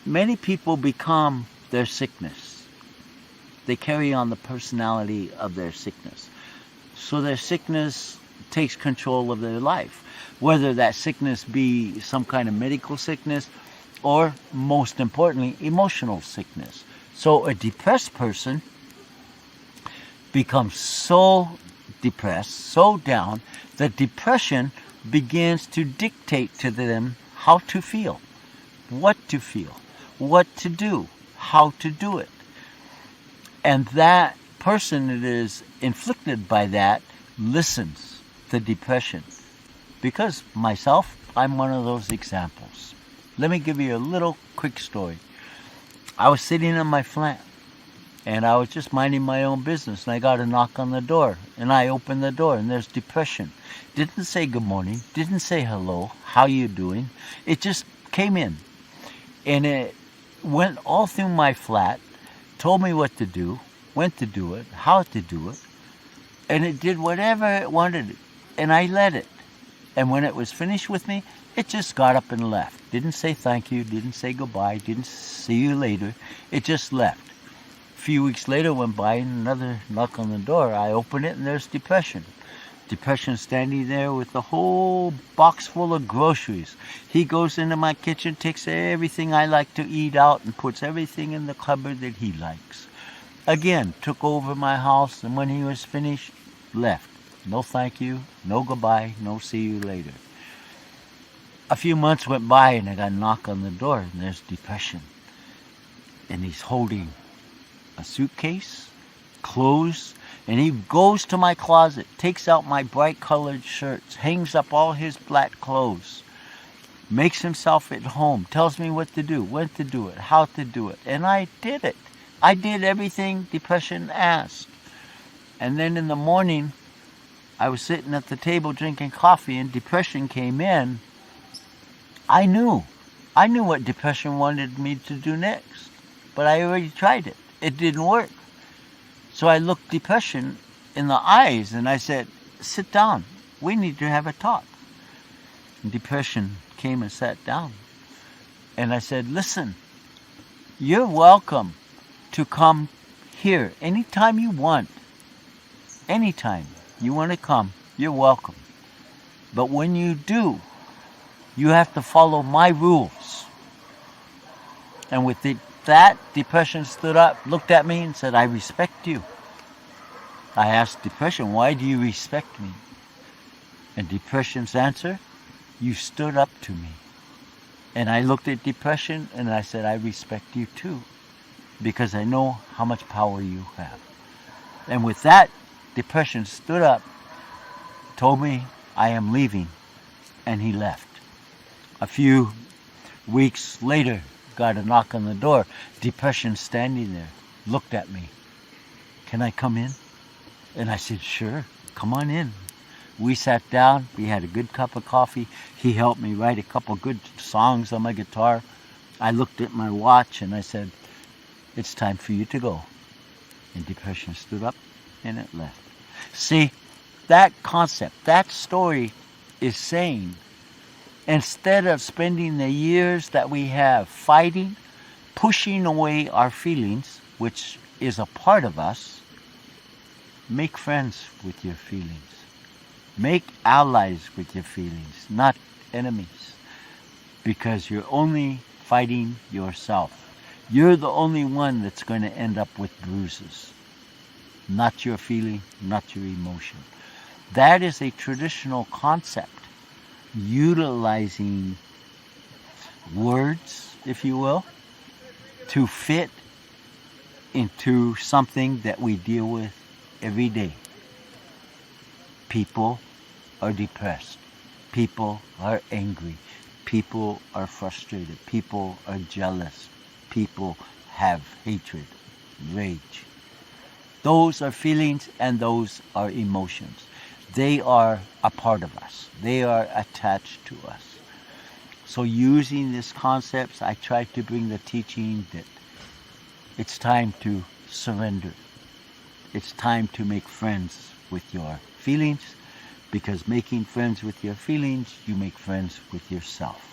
Many people become their sickness. They carry on the personality of their sickness. So their sickness takes control of their life. Whether that sickness be some kind of medical sickness or, most importantly, emotional sickness. So a depressed person becomes so depressed, so down, that depression begins to dictate to them how to feel, what to do, how to do it. And that person that is inflicted by that listens to depression. Because myself, I'm one of those examples. Let me give you a little quick story. I was sitting in my flat, and I was just minding my own business, and I got a knock on the door, and I opened the door, and there's depression. Didn't say good morning, didn't say hello, how you doing? It just came in, and it went all through my flat, told me what to do, when to do it, how to do it, and it did whatever it wanted, and I let it. And when it was finished with me, it just got up and left. Didn't say thank you, didn't say goodbye, didn't see you later. It just left. A few weeks later went by, and another knock on the door. I open it, and there's depression. Depression standing there with a whole box full of groceries. He goes into my kitchen, takes everything I like to eat out, and puts everything in the cupboard that he likes. Again, took over my house, and when he was finished, left. No thank you, no goodbye, no see you later. A few months went by, and I got a knock on the door, and there's depression. And he's holding a suitcase, clothes, and he goes to my closet, takes out my bright colored shirts, hangs up all his black clothes, makes himself at home, tells me what to do, when to do it, how to do it. And I did it. I did everything depression asked. And then in the morning, I was sitting at the table drinking coffee, and depression came in. I knew what depression wanted me to do next, but I already tried it. It didn't work. So I looked depression in the eyes, and I said, sit down. We need to have a talk. And depression came and sat down. And I said, listen, you're welcome to come here anytime you want. Anytime you want to come, you're welcome. But when you do, you have to follow my rules. And with that, depression stood up, looked at me, and said, I respect you. I asked depression, why do you respect me? And depression's answer, you stood up to me. And I looked at depression, and I said, I respect you too, because I know how much power you have. And with that, depression stood up, told me I am leaving, and he left. A few weeks later, got a knock on the door. Depression standing there, looked at me. Can I come in? And I said, sure, come on in. We sat down, we had a good cup of coffee. He helped me write a couple good songs on my guitar. I looked at my watch and I said, it's time for you to go. And depression stood up and it left. See, that concept, that story is saying, instead of spending the years that we have fighting, pushing away our feelings, which is a part of us, make friends with your feelings. Make allies with your feelings, not enemies. Because you're only fighting yourself. You're the only one that's going to end up with bruises. Not your feeling, not your emotion. That is a traditional concept, utilizing words, if you will, to fit into something that we deal with every day. People are depressed. People are angry. People are frustrated. People are jealous. People have hatred, rage. Those are feelings and those are emotions. They are a part of us. They are attached to us. So using these concepts, I try to bring the teaching that it's time to surrender. It's time to make friends with your feelings, because making friends with your feelings, you make friends with yourself.